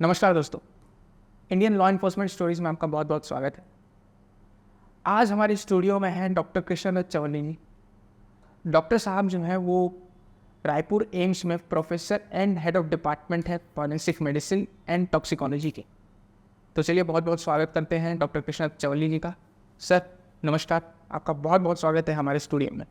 नमस्कार दोस्तों, Indian law enforcement stories में आपका बहुत बहुत स्वागत है। आज हमारे स्टूडियो में हैं डॉक्टर कृष्ण चवली जी। डॉक्टर साहब जो हैं वो रायपुर एम्स में professor and head of department है फॉरेंसिक मेडिसिन एंड टॉक्सिकोलॉजी के। तो चलिए बहुत बहुत स्वागत करते हैं डॉक्टर कृष्ण चवली जी का। सर नमस्कार, आपका बहुत बहुत स्वागत है हमारे स्टूडियो में।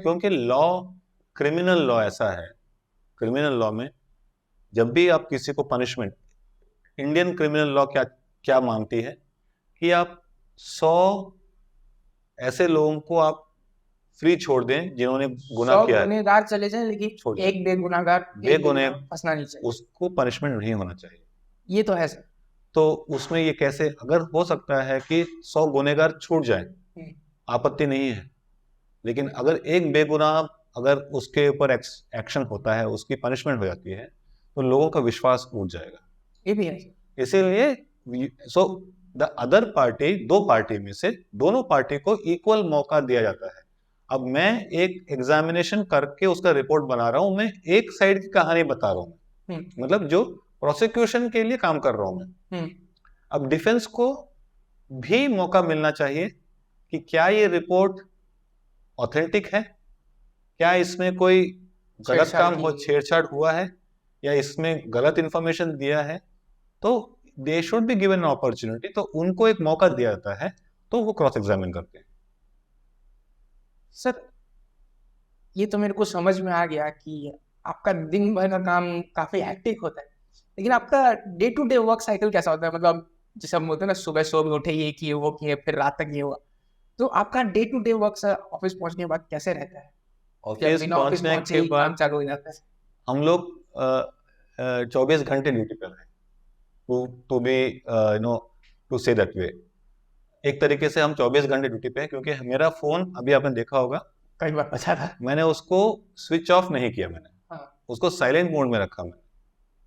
क्योंकि लॉ, क्रिमिनल लॉ ऐसा है, क्रिमिनल लॉ में जब भी आप किसी को पनिशमेंट, इंडियन क्रिमिनल लॉ क्या क्या मानती है कि आप 100 ऐसे लोगों को आप फ्री छोड़ दें जिन्होंने गुनाह किया है। गुनहगार चले जाएं लेकिन एक बेगुनाहगार फंसना नहीं चाहिए, उसको पनिशमेंट नहीं होना चाहिए। ये तो है सर। तो उसमें ये कैसे, अगर हो सकता है कि 100 गुनहगार छूट जाए, आपत्ति नहीं है, लेकिन अगर एक बेगुनाह अगर उसके ऊपर एक्शन होता है, उसकी पनिशमेंट हो जाती है, तो लोगों का विश्वास उठ जाएगा। ये भी है। इसीलिए द अदर पार्टी, दो पार्टी में से दोनों पार्टी को इक्वल मौका दिया जाता है। अब मैं एक एग्जामिनेशन करके उसका रिपोर्ट बना रहा हूं, मैं एक साइड की कहानी बता रहा हूं, मतलब जो प्रोसिक्यूशन के लिए काम कर रहा हूं मैं। अब डिफेंस को भी मौका मिलना चाहिए कि क्या ये रिपोर्ट ऑथेंटिक है, क्या इसमें कोई गलत काम हो, छेड़छाड़ हुआ है, या इसमें गलत इंफॉर्मेशन दिया है। तो they should be given an opportunity, तो उनको एक मौका दिया जाता है, तो वो क्रॉस एग्जामिन करते हैं। सर ये तो मेरे को समझ में आ गया कि आपका दिन भर का काम काफी हेक्टिक होता है, लेकिन आपका day to day work cycle कैसा होता है? मतलब जैसे हम बोलते हैं ना, सुबह सुबह उठे, ये किए वो किए, फिर रात तक ये हुआ। तो आपका day to day work office पहुंचने के बाद कैसे रहता है? ऑफिस पहुंचने के बाद चालू हो जाता है। हम लोग 24 घंटे ड्यूटी पर हैं, to be to say that way. एक तरीके से हम 24 घंटे ड्यूटी पे हैं, क्योंकि मेरा फोन, अभी आपने देखा होगा कई बार बचा था, मैंने उसको स्विच ऑफ नहीं किया, मैंने उसको साइलेंट मोड में रखा।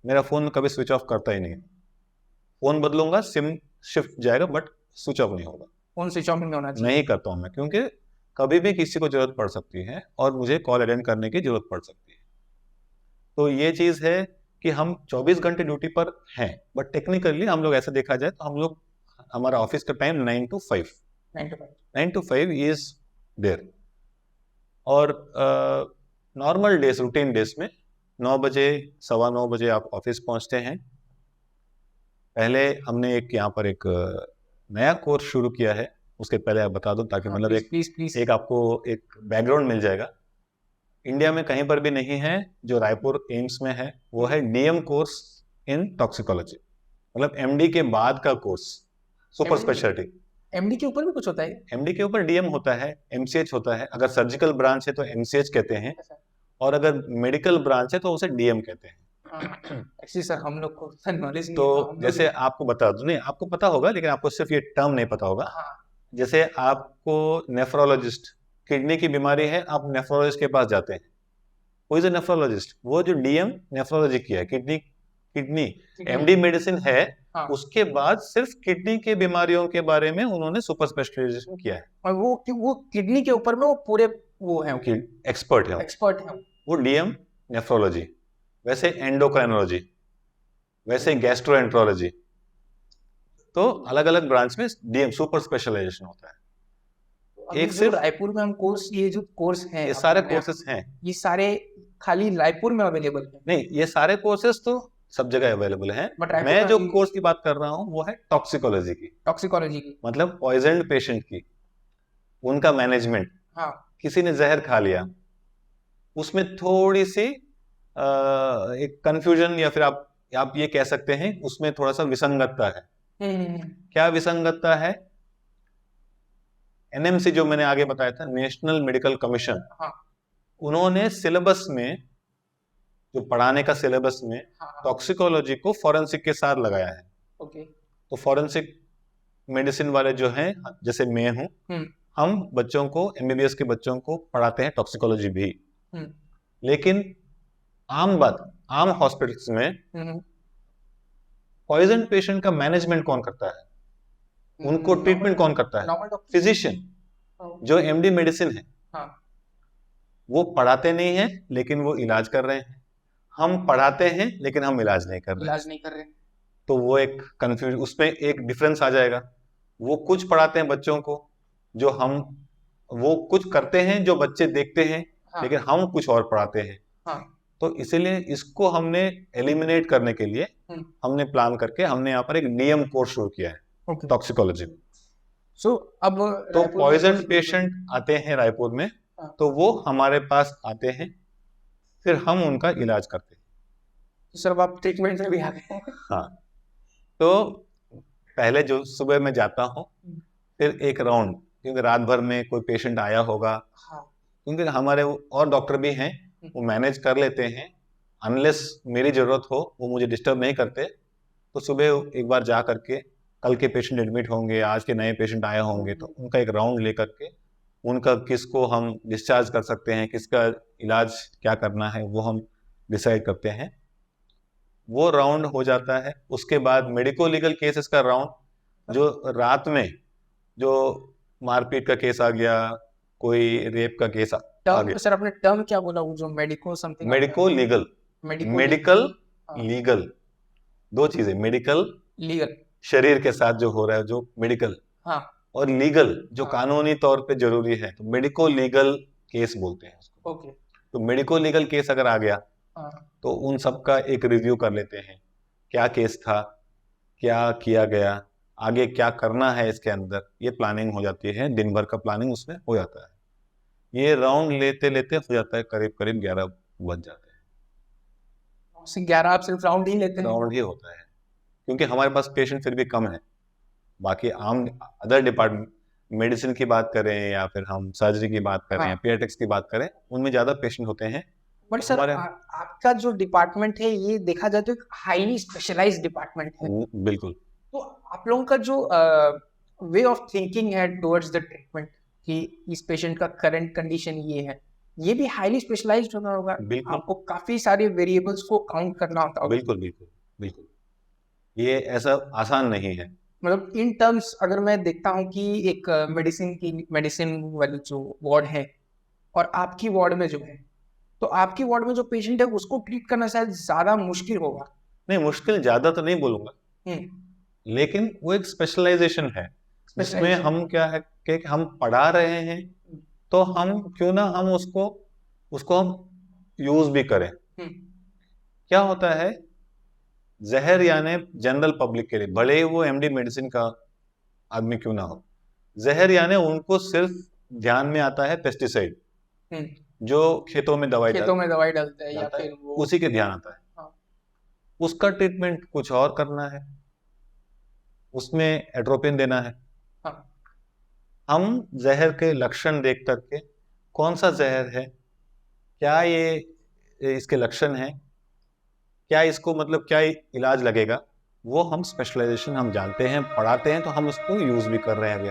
मेरा फोन कभी स्विच ऑफ करता ही नहीं। फोन बदलूंगा, सिम शिफ्ट जाएगा, बट स्विच ऑफ नहीं होगा। फोन स्विच ऑफ नहीं होना चाहिए। नहीं करता हूं मैं, क्योंकि कभी भी किसी को जरूरत पड़ सकती है और मुझे कॉल अटेंड करने की जरूरत पड़ सकती है। तो ये चीज है कि हम 24 घंटे ड्यूटी पर हैं, बट टेक्निकली हम लोग ऐसा देखा जाए तो हम लोग, हमारा ऑफिस का टाइम 9 to 5 इज देयर। और नॉर्मल डेज, रूटीन डेज में 9 बजे, 9:15 बजे आप ऑफिस पहुंचते हैं। पहले हमने यहाँ पर एक नया कोर्स शुरू किया है, उसके पहले आप बता दो, ताकि मतलब एक आपको एक बैकग्राउंड मिल जाएगा। इंडिया में कहीं पर भी नहीं है, जो रायपुर एम्स में है वो है डीएम कोर्स इन टॉक्सिकोलॉजी, मतलब एमडी के बाद का कोर्स, सुपर स्पेशलिटी। एमडी के ऊपर भी कुछ होता है? एमडी के ऊपर डीएम होता है, एमसीएच होता है, अगर सर्जिकल ब्रांच है तो एमसीएच कहते हैं, और अगर मेडिकल ब्रांच है तो उसे डीएम कहते हैं। ऐसे सर हम लोग को नॉलेज नहीं तो है। जैसे आपको बता दूं, नहीं आपको पता होगा, लेकिन आपको सिर्फ ये टर्म नहीं पता होगा। जैसे आपको नेफ्रोलॉजिस्ट, किडनी की बीमारी है, आप नेफ्रोलॉजिस्ट के पास जाते हैं, वो इज ए नेफ्रोलॉजिस्ट, वो जो डीएम नेफ्रोलॉजी किया है, किडनी एमडी मेडिसिन है, उसके बाद सिर्फ किडनी के बीमारियों के बारे में उन्होंने सुपर स्पेशलाइजेशन किया है, और वो किडनी के ऊपर में वो पूरे वो है, एक्सपर्ट है वो डीएम नेफ्रोलॉजी। वैसे एंडोक्राइनोलॉजी, वैसे गैस्ट्रोएंट्रोलॉजी, तो अलग अलग ब्रांच में डीएम सुपर स्पेशलाइजेशन होता है। एक सिर्फ रायपुर में हम कोर्स, ये जो कोर्स हैं, ये सारे कोर्सेज हैं, ये सारे खाली रायपुर में अवेलेबल है? नहीं, ये सारे कोर्सेज तो सब जगह अवेलेबल हैं, मैं जो कोर्स की बात कर रहा हूँ वो है टॉक्सिकोलॉजी की, मतलब पॉइजन्ड पेशेंट की, उनका मैनेजमेंट। किसी ने जहर खा लिया, उसमें थोड़ी सी एक कंफ्यूजन, या फिर आप ये कह सकते हैं उसमें थोड़ा सा विसंगतता है। क्या विसंगतता है? एनएमसी जो मैंने आगे बताया था, नेशनल मेडिकल कमीशन, उन्होंने सिलेबस में, जो पढ़ाने का सिलेबस में टॉक्सिकोलॉजी को फॉरेंसिक के साथ लगाया है। तो फॉरेंसिक मेडिसिन वाले जो हैं, जैसे मैं हूं, हम बच्चों को, एमबीबीएस के बच्चों को पढ़ाते हैं टॉक्सिकोलॉजी भी। लेकिन आम हॉस्पिटल्स में पॉइजन पेशेंट का मैनेजमेंट कौन करता है? उनको ट्रीटमेंट कौन करता है? Normal doctor. फिजिशियन, जो एमडी मेडिसिन है। हाँ। वो पढ़ाते नहीं है लेकिन वो इलाज कर रहे हैं, हम पढ़ाते हैं लेकिन हम इलाज नहीं कर रहे हैं। इलाज नहीं कर रहे। तो वो एक कंफ्यूज, उसमें एक डिफरेंस आ जाएगा। वो कुछ पढ़ाते हैं बच्चों को जो हम, वो कुछ करते हैं जो बच्चे देखते हैं, हाँ। लेकिन हम कुछ और पढ़ाते हैं। हाँ। तो इसीलिए इसको हमने एलिमिनेट करने के लिए हमने प्लान करके हमने यहाँ पर एक नियम कोर्स शुरू किया है टॉक्सिकोलॉजी। सो अब तो पॉइजन पेशेंट आते हैं रायपुर में, तो वो हमारे पास आते हैं, फिर हम उनका इलाज करते हैं। सर आप ट्रीटमेंट में भी आ गए हैं। हाँ, तो पहले जो सुबह मैं जाता हूँ, फिर एक राउंड, क्योंकि रात भर में कोई पेशेंट आया होगा, क्योंकि हमारे और डॉक्टर भी हैं, वो मैनेज कर लेते हैं, अनलेस मेरी जरूरत हो वो मुझे डिस्टर्ब नहीं करते। तो सुबह एक बार जा करके, कल के पेशेंट एडमिट होंगे, आज के नए पेशेंट आए होंगे, तो उनका एक राउंड ले करके उनका किसको हम डिस्चार्ज कर सकते हैं, किसका इलाज क्या करना है, वो हम डिसाइड करते हैं। वो राउंड हो जाता है। उसके बाद मेडिको लीगल केसेस का राउंड, जो रात में जो मारपीट का केस आ गया, कोई रेप का केस आ गया। सर आपने टर्म क्या बोला, वो जो medico something? Medico legal, medical legal, दो चीजें, मेडिकल लीगल शरीर के साथ जो हो रहा है, जो मेडिकल, और लीगल जो कानूनी तौर पे जरूरी है, तो मेडिको लीगल केस बोलते हैं उसको। तो मेडिको लीगल केस अगर आ गया तो उन सब का एक रिव्यू कर लेते हैं, क्या केस था, क्या किया गया, आगे क्या करना है इसके अंदर, ये प्लानिंग हो जाती है। दिन भर का प्लानिंग उसमें हो जाता है। ये राउंड लेते लेते हो जाता है करीब करीब 11 बज जाते हैं। 11 आप सिर्फ राउंड ही लेते हैं? राउंड ही होता है, क्योंकि हमारे पास पेशेंट फिर भी कम है। बाकी आम अदर डिपार्टमेंट, मेडिसिन की बात करें या फिर हम सर्जरी की बात करें, या पीडियाट्रिक्स की बात करें, उनमें ज्यादा पेशेंट होते हैं। बट सर आपका जो डिपार्टमेंट है, ये देखा जाए तो एक हाईली स्पेशलाइज्ड डिपार्टमेंट है। बिल्कुल। तो आप लोगों का जो वे ऑफ थिंकिंग है टुवर्ड्स द ट्रीटमेंट, कि इस पेशेंट का करंट कंडीशन ये है, ये भी हाईली स्पेशलाइज्ड होना होगा। आपको काफी सारे वेरिएबल्स को काउंट करना होता होगा। बिल्कुल बिल्कुल बिल्कुल, ये ऐसा आसान नहीं है। मतलब इन टर्म्स अगर मैं देखता हूँ कि एक मेडिसिन वाली जो वार्ड है और आपकी वार्ड में जो है, तो आपकी वार्ड में जो पेशेंट है उसको ट्रीट करना शायद ज्यादा मुश्किल होगा। नहीं, मुश्किल ज्यादा तो नहीं बोलूंगा, लेकिन वो एक स्पेशलाइजेशन है जिसमें हम क्या है कि हम पढ़ा रहे हैं, तो हम क्यों ना हम उसको हम यूज भी करें। क्या होता है, जहर यानी जनरल पब्लिक के लिए, भले ही वो एमडी मेडिसिन का आदमी क्यों ना हो, जहर यानी उनको सिर्फ ध्यान में आता है पेस्टिसाइड, जो खेतों में दवाई डालते हैं, या फिर उसी के ध्यान आता है। उसका ट्रीटमेंट कुछ और करना है, उसमें एट्रोपिन देना है। हम जहर के लक्षण देख करके कौन सा जहर है, क्या ये इसके लक्षण हैं, क्या इसको मतलब क्या इलाज लगेगा, वो हम स्पेशलाइजेशन हम जानते हैं, पढ़ाते हैं, तो हम उसको यूज भी कर रहे हैं अभी।